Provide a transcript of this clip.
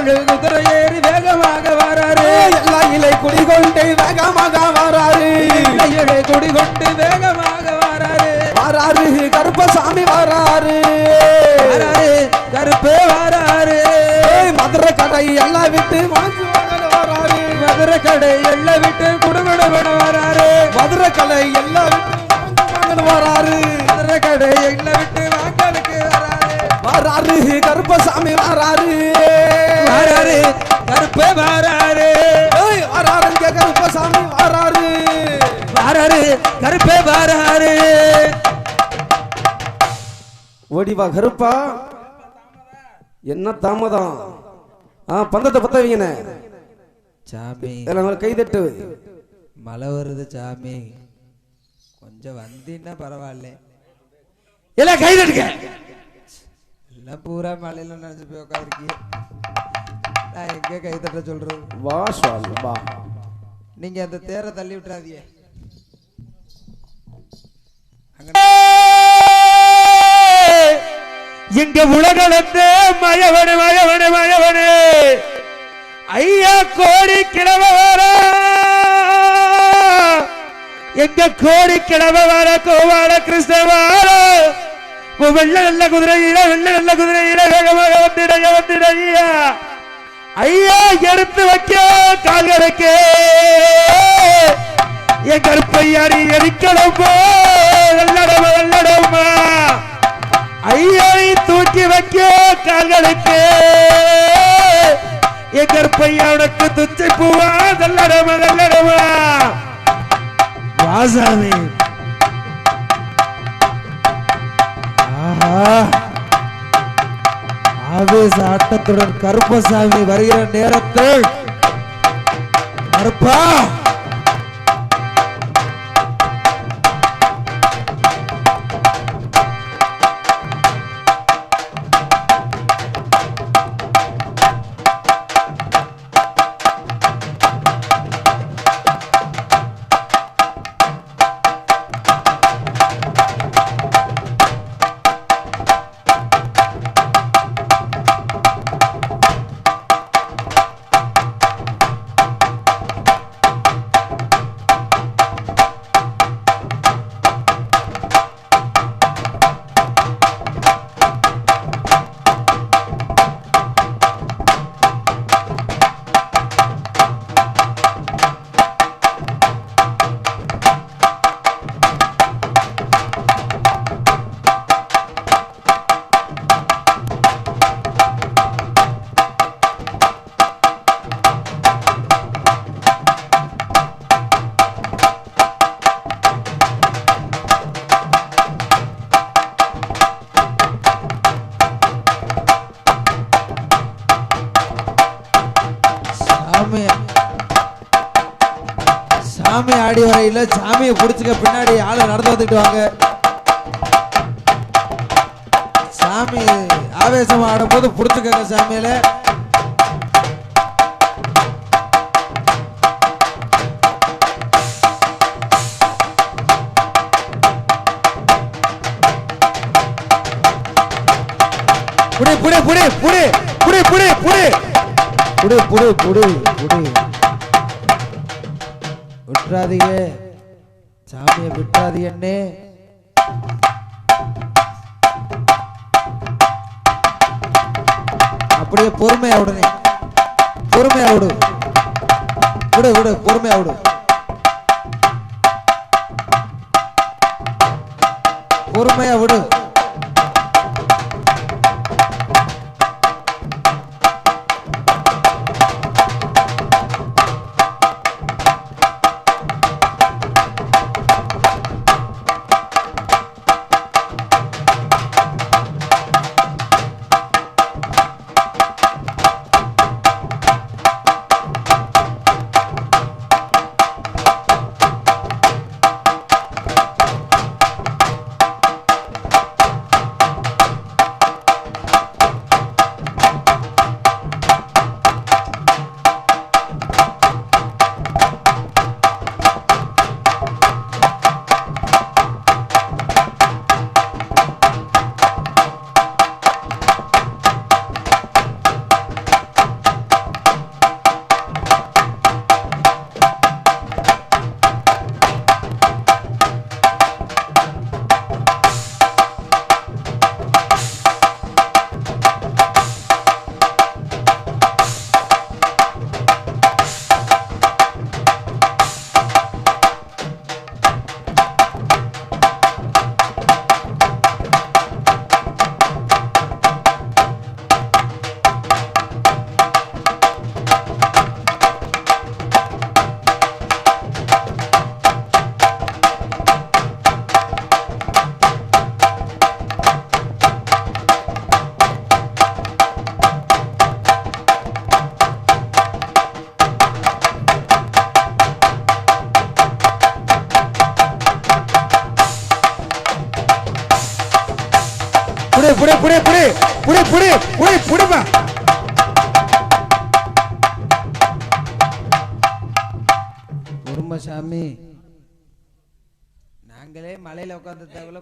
ஏழு குதிரை ஏறி வேகமாக வராரு எல்லா இலை குடிகொண்டு வேகமாக வராரு இலை குடிகொண்டு வேகமாக வராரு வராரு கருப்பசாமி வராரு கருப்பே வராரு மதுரை கடை எல்லாம் விட்டு வராரு மதுரை கடை எல்லாம் விட்டு குடுகுடுபட வராரு மதுரை கடை எல்லாம் விட்டு வராரு மதுரை கடை எல்லாம் விட்டு வாங்கலுக்கு வராரு வராரு கருப்பசாமி வராரு வராரு கருப்பே வராரு வராருங்க கருப்பசாமி வராரு வராரு கருப்பே வராரு ஓடிவா கருப்பா என்ன தாமதம் பந்தத்தை பத்த வைங்கண்ணே சாமி கைதட்டு மழை வருது சாமி கொஞ்சம் வந்தீங்கன்னா பரவாயில்ல எல்லாம் கைதட்டுங்க எல்லாம் பூரா மழையில நினைச்சு போய் உட்காந்துருக்கீங்க நான் எங்க கைதட்ட சொல்றது வா சுவாமி வா நீங்க அந்த தேரை தள்ளி விட்டுறாதீங்க எங்க உலகளந்து மயவனு மயவனு மயவனு ஐயா கோடி கிழவ வர எங்க கோடி கிழவ வர கோவால கிருஷ்ண வர வெள்ள நல்ல குதிரையில வெள்ள நல்ல குதிரையில வேகமாக வந்துடைய வந்துடையா ஐயா எடுத்து வைக்க கால்களுக்கு என் கருப்பையாரி எரிக்கணும்போ வெள்ளடமா வெள்ளடமா ஐயாவை தூக்கி வைக்க கால்களுக்கு என் கருப்பையா உனக்கு துச்சை பூவா நல்லடமா நல்லடமா வாசாமி ஆவேச ஆட்டத்துடன் கருப்பசாமி வருகிற நேரத்தில் கருப்பா சாமி ஆடி வரையில சாமியை புடிச்சுக்க பின்னாடி ஆளு நடந்து வந்துட்டு வாங்க. சாமி ஆவேசமா ஆடும் போது புடிச்சுக்கங்க சாமியில. புடி புடி புடி புடி புடி புடி புடி புடி புடி புடி புடி விட்டுறாதீங்க சாமியை, விட்டுறாதீங்கன்னே. அப்படியே பொறுமையா விடுனே, பொறுமையா விடு, விடு விடு, பொறுமையா விடு, பொறுமையா விடு. புடி புடி புடி புடிமா பொறுமை சாமி நாங்களே மலையில உட்கார்ந்து தேவையில்ல